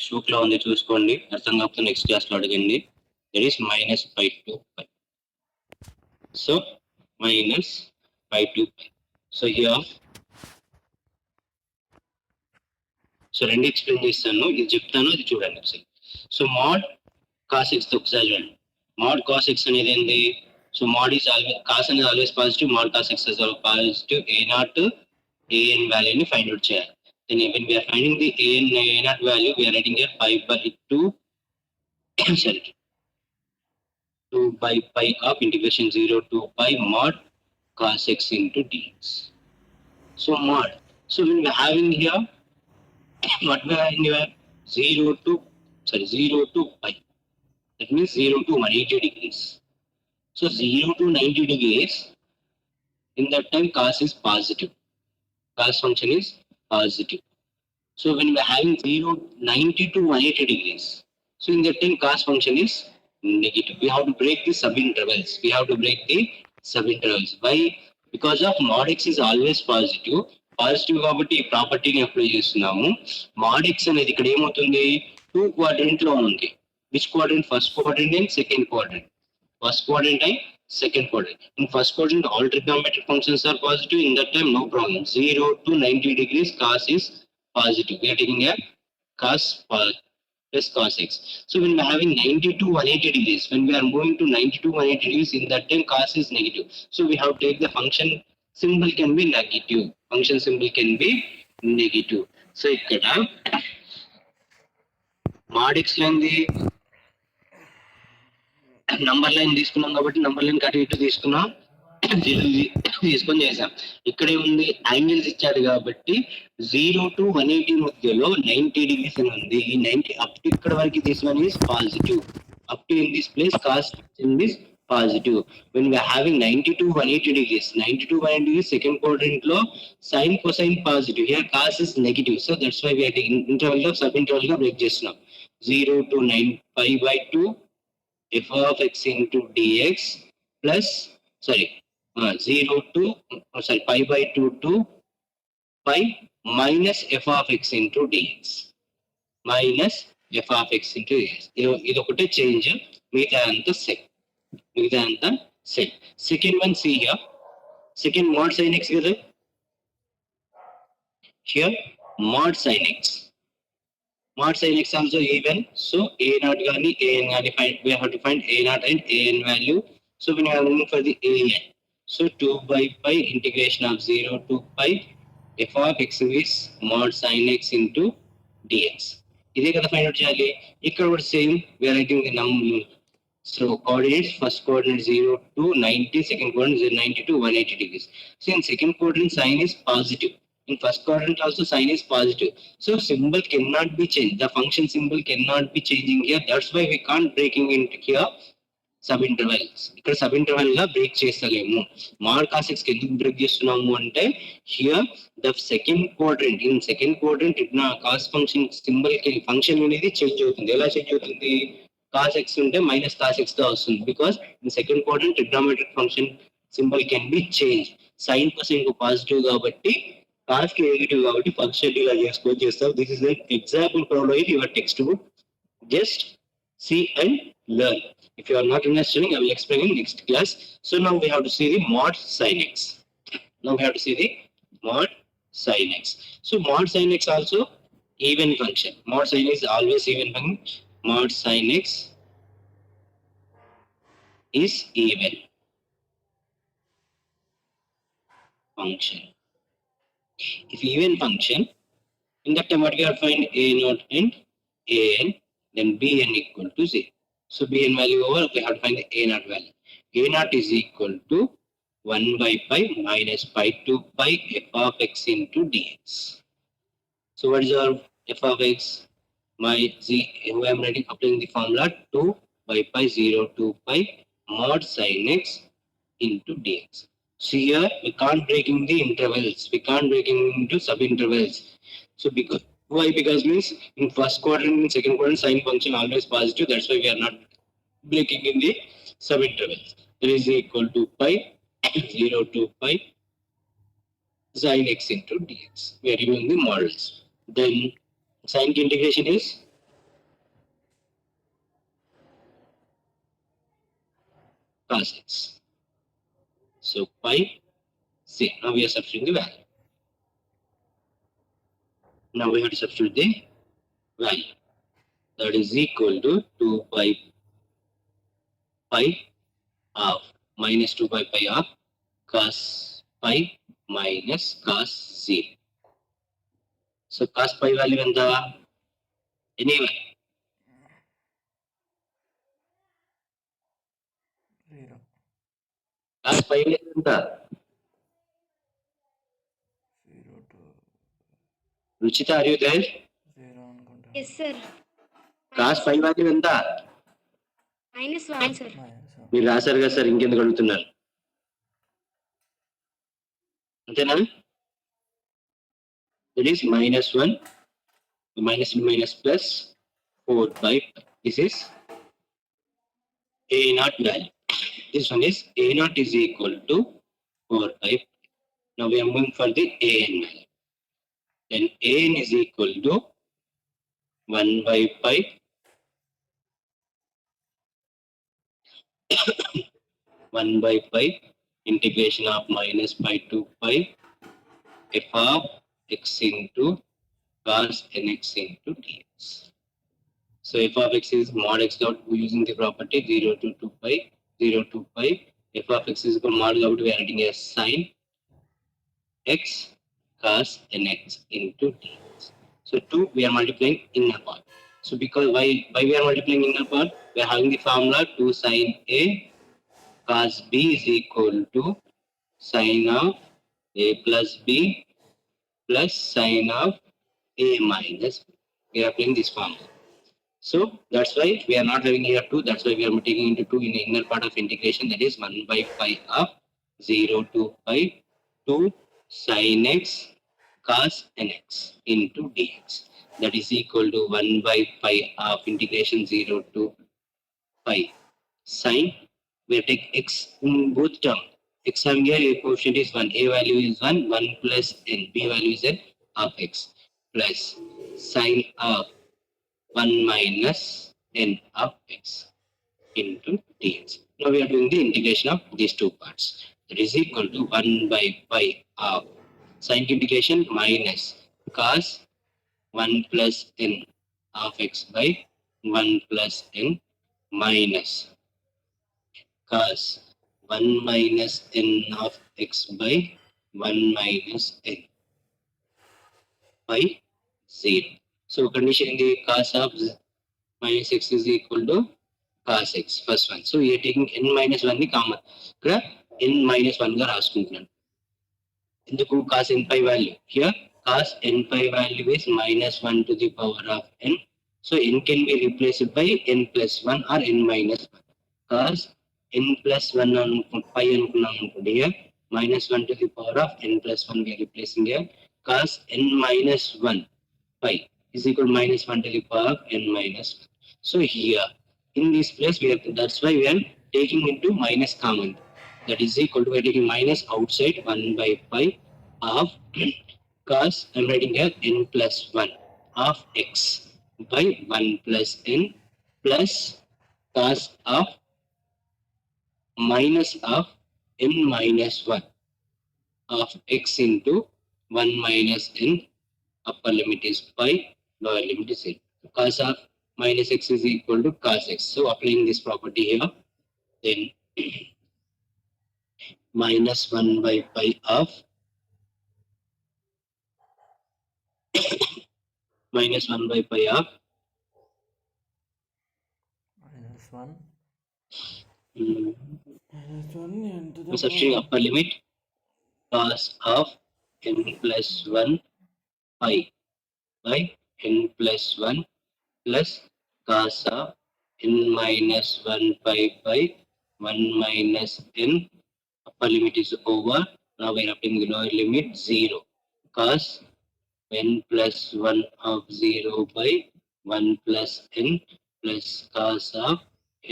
షూక్లో ఉంది చూసుకోండి, అర్థం కాకపోతే నెక్స్ట్ క్లాస్లో అడగండి. That is minus pi to pi. So minus pi to pi. So here so రెండు ఎక్స్ప్లెయిన్ చేస్తాను, ఇది చెప్తాను, అది చూడండి ఒకసారి. సో మాడ్ కాస్ ఎక్స్ ఒకసారి చూడండి. మాడ్ కాస్ ఎక్స్ అనేది ఏంటి? So mod is always, cos అనేది always positive, mod cos x is positive. A not an వాల్యూని ఫైండ్ అవుట్ చేయాలి. Then when we are finding the a and a naught value, we are writing here pi by 2 sorry 2 by pi of integration 0 to pi mod cos x into dx. So mod. So when we are having here, what we are having here? 0 to pi. That means 0 to 180 degrees. So 0 to 90 degrees, in that time cos is positive. Cos function is positive. So when we are having 90 to 180 degrees, so in that time cos function is negative. We have to break the subintervals. Why? Because of mod x is always positive. Positive కాబట్టి ఈ ప్రాపర్టీని apply చేస్తున్నాము. mod x అనేది ఇక్కడ ఏమవుతుంది? 2 quadrant లో ఉంది. Which quadrant? First quadrant and second quadrant. First quadrant and second quadrant. In first quadrant, all trigonometric functions are positive. In that time, no problem. 0 to 90 degrees, cos is positive. We are taking a cos plus cos x. So when we are having 90 to 180 degrees, when we are moving to 90 to 180 degrees, in that time cos is negative. So we have to take the function symbol can be negative. Function symbol can be negative. So ikkada mod x landi number line తీసుకున్నాం కాబట్టి number line కట్టి ఇటు తీసుకున్నాం, తీసుకొని చేసాం. ఇక్కడే ఉంది angles ఇచ్చాడు కాబట్టి 0 to 180 మధ్యలో 90 degrees అని ఉంది. ఈ 90 అప్ టు ఇక్కడ వరకు this one is positive. Up to in this place cos in this positive. When we're having 90 to 180 degrees, 90 to 180 degrees second quadrant లో sine cosine positive, here cos is negative. So that's why we're taking interval గా sub interval గా break చేస్తున్నాం. 0 to 9 pi by 2 f of x into dx plus 0 to pi by 2 to pi minus f of x into dx minus f of x into dx. ఇది ఒకటే change, మిగతా అంతా set. Second one see here, second mod sin x కదా, here mod sin x. Mod sin x also even. So a naught gani an gani find, we have to find a naught and an value. So when we are looking for the an, so 2 by pi integration of 0 to pi f of x is mod sin x into dx. ఇదే కదా find out చేయాలి. ఇక్కడ కూడా same, we are writing the number. So coordinates, first coordinate 0 to 90, second coordinate 90 to 180 degrees. So in second quadrant sign is positive. In first quadrant also sign is positive. So symbol cannot be changed. The function symbol cannot be changing here. That's why we can't breaking into here sub intervals. ఇక్కడ sub interval గా break చేస్తలేము. mod cos x ఎందుకు break చేస్తున్నాము అంటే, here the second quadrant, in second quadrant నా cos function symbol కి function అనేది change అవుతుంది. ఎలా చేంజ్ అవుతుంది? cos x ఉంటే మైనస్ cos x గా వస్తుంది. Because in second quadrant trigonometric function symbol can be change. Sign cosine positive కాబట్టి, కాస్ కి నెగిటివ్ కాబట్టి ఫంక్షన్ ఇలా చేస్తావు. This is like example problem in your text book. Just see and learn. If you are not interested, I will explain in next class. So now we have to see the mod sin x. Now we have to see the mod sin x. So mod sin x also even function. Mod sin x is always even function. Mod sin x is even function. If even function, in that time what we have to find a naught and an, then bn equal to 0. So bn value over, we have to find the a naught value. A naught is equal to 1 by pi minus pi to pi f of x into dx. So what is our f of x? My z, I am writing applying the formula 2 by pi 0 to pi mod sin x into dx. So here we can't breaking the intervals. We can't breaking into subintervals. So because why? Because means in first quadrant and second quadrant sign function always positive. That's why we are not breaking in the subintervals. That is equal to pi 0 to pi sin x into dx. We are removing the models. Then sin integration is cos x. So pi c. Now we are substituting the value. Now we have to substitute the value. That is equal to 2 pi of minus 2 pi of cos pi minus cos 0. So cos pi value enta? Anyway, 0. cos pi value enta? 0 to Ruchita, are you there? 0 అనుకుంటా. Yes, sir. cos pi value enta? -1, sir. Minus 1. మీరు రాశారు కదా sir, ఇంకెందుకు అడుగుతున్నారు? అంతేనా? That is -1, minus plus 4 pi. This is a naught value. This one is a naught is equal to 4 pi. Now we are moving for the an value. Then an is equal to 1 by pi 1 by pi integration of minus pi to pi f of x into cos nx into dx. So f of x is mod x dot using the property 0 to 2 pi 0 to pi. F of x is equal to mod out, we are writing as sin x cos nx into dx. So 2 we are multiplying inner part. So because why we are multiplying inner part? We are having the formula 2 sin a cos b is equal to sin of a plus b plus sin of a minus b. We are applying this formula. So that's why we are not having here 2. That's why we are taking into 2 in the inner part of integration. That is 1 by pi of 0 to pi 2 sin x cos nx into dx. That is equal to 1 by pi of integration 0 to pi sin. We take x in both terms. X having here a coefficient is 1. A value is 1. 1 plus n. B value is n of x plus sin of 1 minus n of x into dx. Now we are doing the integration of these two parts. That is equal to 1 by pi of sin integration minus cos 1 plus n of x by 1 plus n minus cos 1 minus n of x by 1 minus n by 0. So conditioning the cos of minus x is equal to cos x, first one. So we are taking n minus 1 ని common. ఇక్కడ n minus 1 గా రాసుకుంటున్నాను. ఎందుకు cos n pi value? Here cos n pi value is minus 1 to the power of n. So n can be replaced by n plus 1 or n minus 1. Cos n plus 1 pi అనుకున్నాం అనుకోండి, here minus 1 to the power of n plus 1 we are replacing here. Cos n minus 1 pi is equal to minus 1 to the power of n minus 1. So here in this place we are, that's why we are taking into minus common. That is equal to, we are taking minus outside 1 by pi of cos, I am writing here n plus 1 of x by 1 plus n plus cos of minus of n minus 1 of x into 1 minus n. Upper limit is pi, lower limit is 8. Cos of minus x is equal to cos x. So applying this property here, then minus 1 by pi of minus 1 by pi of minus 1. mm, Minus 1 into the substituting upper limit cos of n plus 1 pi by n plus 1 plus cos of n minus 1 pi by 1 minus n. Upper limit is over. Now we are applying the lower limit 0. Cos n plus 1 of 0 by 1 plus n plus cos of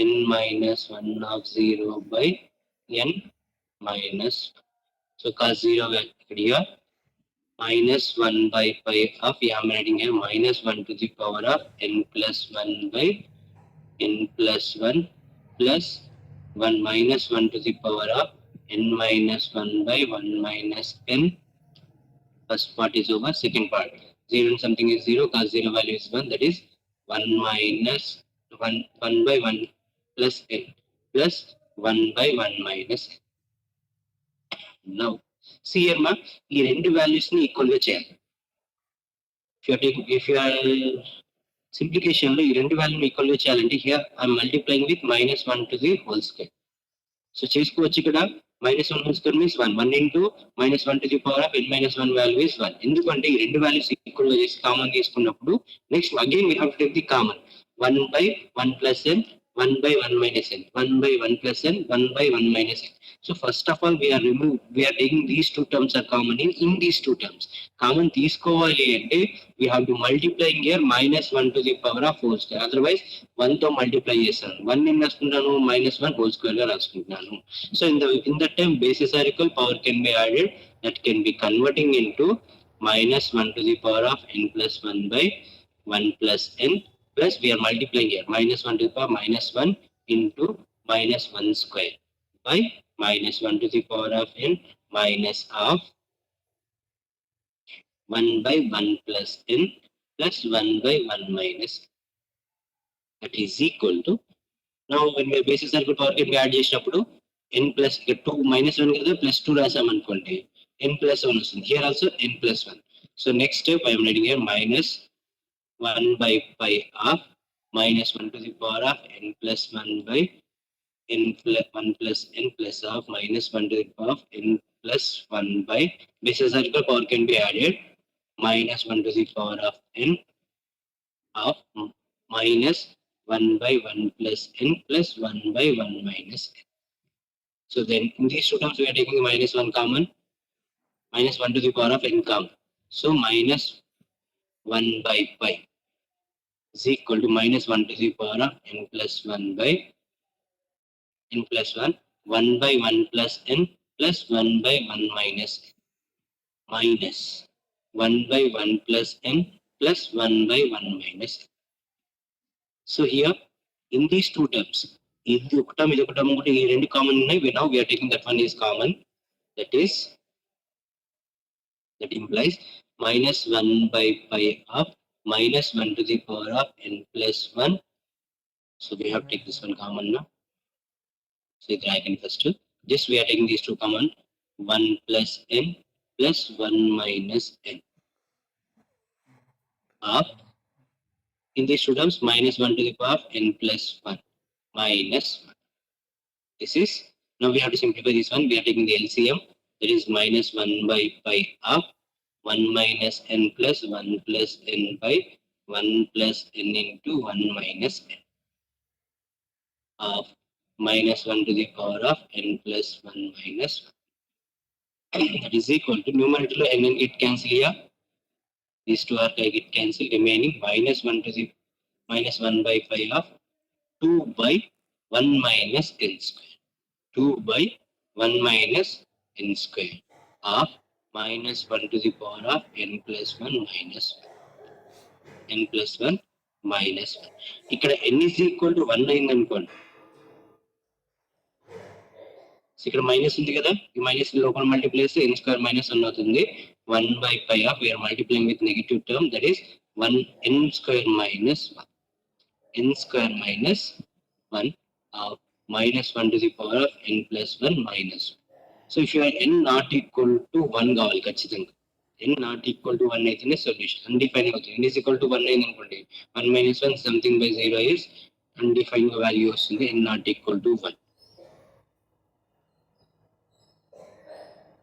n minus 1 of 0 by n minus. So cos 0 here minus 1 by pi of, I am writing here minus 1 to the power of n plus 1 by n plus 1 plus 1 minus 1 to the power of n minus 1 by 1 minus n. First part is over. Second part, 0 and something is 0, cos 0 value is 1. That is 1 minus 1 by 1 plus n plus 1 by 1 minus n. Now, see here, ma, ఈ రెండు values ని equal గా చేయాలి. If you are simplification లో ఈ రెండు వాల్యూని equal గా చేయాలంటే here I'm multiplying with -1 to the whole square. So చేసుకోవచ్చు ఇక్కడ -1 whole square means 1. 1 into -1 to the power of n minus 1 value is 1. ఎందుకంటే ఈ రెండు వాల్యూస్ ఈక్వల్ గా చేసి కామన్ తీసుకున్నప్పుడు next again we have to take the common 1 by 1 plus n, 1 by 1 minus n, 1 by 1 plus n, 1 by 1 minus n. So first of all, we are taking these two terms are common in these two terms. Common తీసుకోవాలి అంటే we have to multiply here -1 to the power of whole square. Otherwise 1 తో multiply చేస్తాను. 1 ని రాసుకుంటాను, -1 whole square గా రాసుకుంటున్నాను. So in that time bases are equal, power can be added, that can be converting into -1 to the power of n plus 1 by 1 plus n. Plus we are multiplying here -1 to the power -1 into -1 square by -1 to the power of n minus of 1 by 1 plus n plus 1 by 1 minus n. That is equal to, now when we basis circle power can be add చేసినప్పుడు n plus 2 -1 కదా plus 2 రాసాం అనుకోండి n plus 1 వస్తుంది. Here also n plus 1. So next step I am writing here -1 by pi of -1 to the power of n plus 1 by n plus 1 plus n plus of -1 to the power of n plus 1 by basis circle power can be added -1 to the power of n of -1 by 1 plus n plus 1 by 1 minus n. So then in these two terms we are taking -1 common, -1 to the power of n common. So -1 by pi is equal to -1 to the power of n plus 1 by n plus 1, 1 by 1 plus n plus 1 by 1 minus n, minus 1 by 1 plus n plus 1 by 1 minus n. So here in these two terms, ఇది ఒక term ఇది ఒక term కూడా ఈ రెండు common ఉన్నాయి. Now we are taking that one is common, that implies -1 by pi of -1 to the power of n plus 1. So we have to take this one common now. So I can first just we are taking these two common, 1 plus n plus 1 minus n of, in these two terms, -1 to the power of n plus 1 minus 1. This is, now we have to simplify this one. We are taking the LCM, that is -1 by pi of 1 minus n plus 1 plus n by 1 plus n into 1 minus n of -1 to the power of n plus 1 minus 1. That is equal to, numerator n get cancel here. These two are get cancel, remaining -1 to the -1 by pi of 2 by 1 minus n square. 2 by 1 minus n square of -1 to the power of n plus 1 minus 1. n plus 1 minus 1. ఇక్కడ n is equal to 1 అయింది అనుకోండి. ఇక్కడ minus ఉంది కదా, ఈ minus లోపల multiply చేస్తే n square -1 అవుతుంది. 1 by pi of, we are multiplying with negative term, that is 1 n square minus 1. n square minus 1 of -1 to the power of n plus 1 minus 1. So if you are n not equal to 1 కావాలి ఖచ్చితంగా. n not equal to 1 అయితేనే solution undefined అవుతుంది. n is equal to 1 అయింది అనుకోండి, 1 minus 1 something by 0 is undefined value వస్తుంది, n not equal to 1.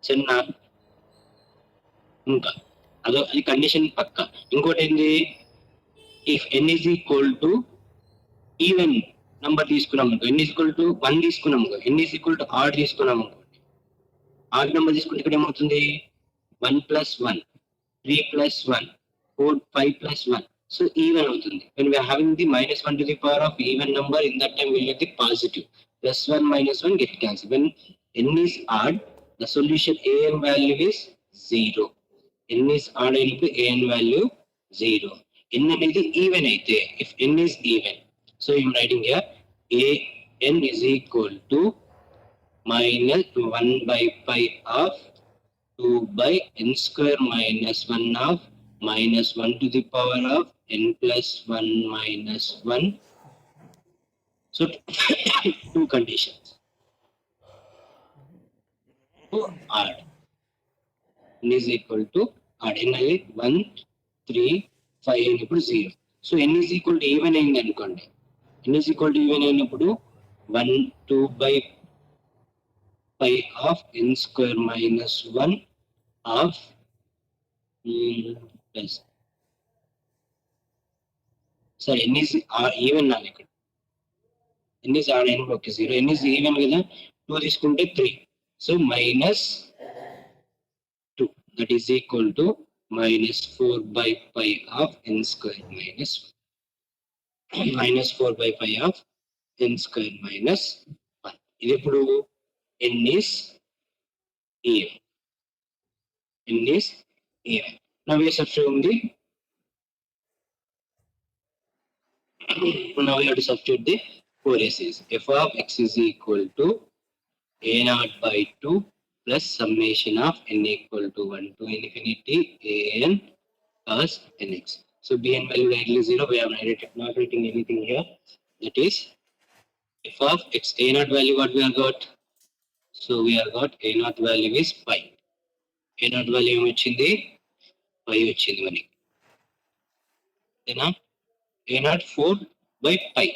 చిన్న ఇంకా అది కండిషన్ పక్క. ఇంకోటి ఏంటి, if n is equal to even number తీసుకున్నాం అనుకో, n is equal to 1 తీసుకున్నాం అనుకో, n is equal to odd తీసుకున్నాం అనుకోండి, ఆడ్ నెంబర్ తీసుకుంటే ఇక్కడ ఏమవుతుంది, 1 plus 1, 3 plus 1, 4, 5 plus 1. So even అవుతుంది. When we are having the -1 to the power of even number, in that time we will get the positive. Plus 1 minus 1 get cancelled. When n is odd, the solution an value is 0. n is odd అయినప్పుడు an value 0. n అనేది even అయితే, if n is even, so I am writing here n is equal to minus 1 by pi of 2 by n square minus 1 of minus 1 to the power of n plus 1 minus 1. So two conditions to add. N is equal to add n అనేది 1 3 5 అయినప్పుడు 0. So n is equal to even అయింది అనుకోండి. n is equal to even అయినప్పుడు 1 2 by pi of n square minus 1 of plus. Sorry, n is even నాది ఇక్కడ. n is odd అయినప్పుడు okay 0. n is even కదా 2 తీసుకుంటే 3. So minus 2 that is equal to minus 4 by pi of n square minus 1. Minus 4 by pi of n square minus 1. ఇది ఇప్పుడు n is even. n is even. Now we substitute the now we have to substitute the Fourier f of x is equal to a naught by 2 plus summation of n equal to 1 to infinity an cos nx. So bn value directly 0. We are not writing anything here. That is f of x a naught value what we have got. So we have got a naught value is pi. A naught value వచ్చింది pi వచ్చింది మనకి. A naught 4 by pi.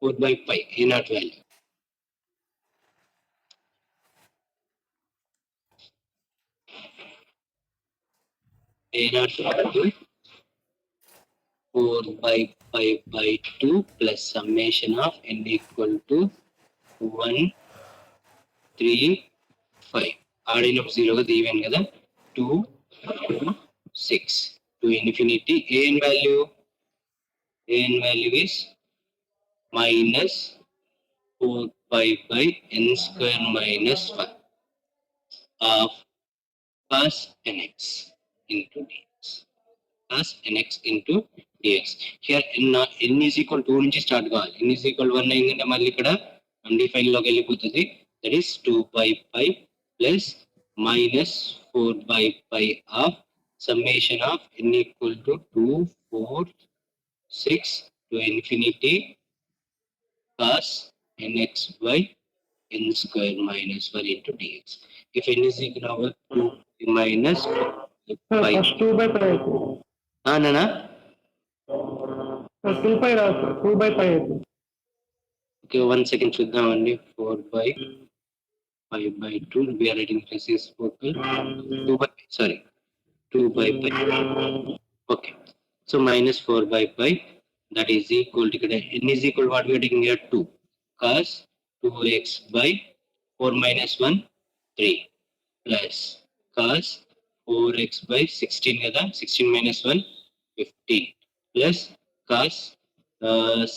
4 by pi a naught value. A naught value 4 by pi by 2 plus summation of n equal to 1 3 5. ఆడినప్పుడు 0 కదా even కదా 2 6 to infinity. an value is minus 4 pi by n square minus 1 of cos nx into dx. Cos nx into dx. Here n is equal to 2 నుంచి start కావాలి. n is equal to 1 అయిందంటే మళ్ళీ ఇక్కడ undefined లోకి వెళ్ళిపోతుంది. That is 2 pi pi plus minus 4 by pi of summation of n equal to 2 4 6 to infinity cos nx by n square minus 1 into dx. If n is equal to 2 minus pi. First 2 by pi. Nana? 2 pi రాసు 2 by pi. Okay, 1 second చూద్దామండి. 4 by 5 by 2. We are writing this 4 by 2 by sorry 2 by pi. Okay, so minus 4 by pi that is equal to n is equal to what we are taking here 2 cos 2x by 4 minus 1 3 plus cos 4x by 16 kada 16 minus 1 15 plus cos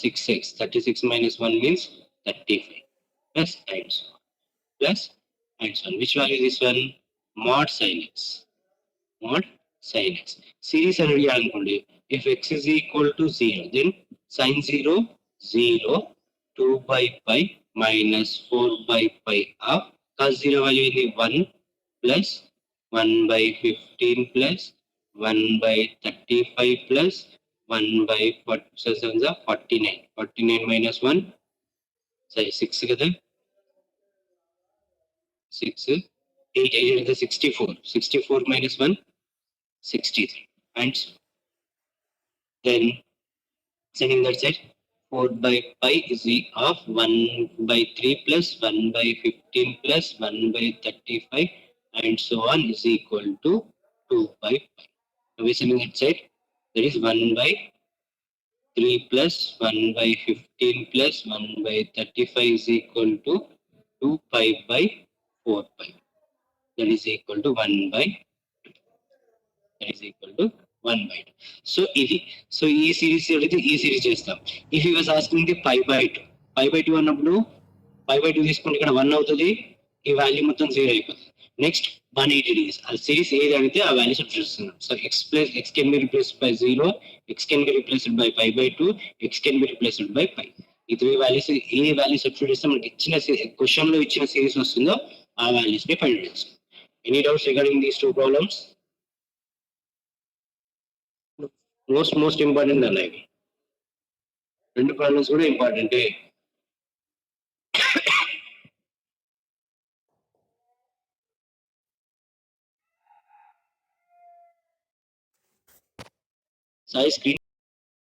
6x 36 minus 1 means 35 plus times 1 plus times 1. Which value is this one? Mod sin x. Mod sin x. Series and అనుకోండి. If x is equal to 0, then sin 0 0 2 by pi minus 4 by pi of cos 0 value is 1 plus 1 by 15 plus 1 by 35 plus 1 by 49. 49 minus 1 sorry 6 kada 6 8 8 is 64. 64 minus 1 63 and then sending that side 4 by pi is of 1 by 3 plus 1 by 15 plus 1 by 35 and so on is equal to 2 by pi. Now we sending that side there is 1 by 3 plus 1 by 15 plus 1 by 35 is equal to 2 pi by 4 pi. That is equal to 1 by 2. That is equal to 1 by 2. So ఈ series అడిగితే ఈ series చేస్తాం. If he was asking the pi by 2, pi by 2 అన్నప్పుడు pi by 2 తీసుకుంటే ఇక్కడ 1 అవుతుంది, ఈ value మొత్తం 0 అయిపోతుంది. Next 180 degrees. ఆ సిరీస్ ఏది అడిగితే ఆ వాల్యూస్ చూస్తున్నాం. So x can be replaced by 0, x can be replaced by pi by 2, x can be replaced by pi. ఈ 3 వాల్యూస్ ఏ వాల్యూ సబ్స్టిట్యూట్ చేస్తే మనకి ఇచ్చిన క్వశ్చన్ లో ఇచ్చిన సిరీస్ వస్తుందో ఆ వాల్యూస్ ని ఫైండ్ చేసుకో. Any doubts regarding these two problems? Most important అన్న ఇవి రెండు ప్రాబ్లమ్స్ కూడా ఇంపార్టెంటే. సాయి స్క్రీన్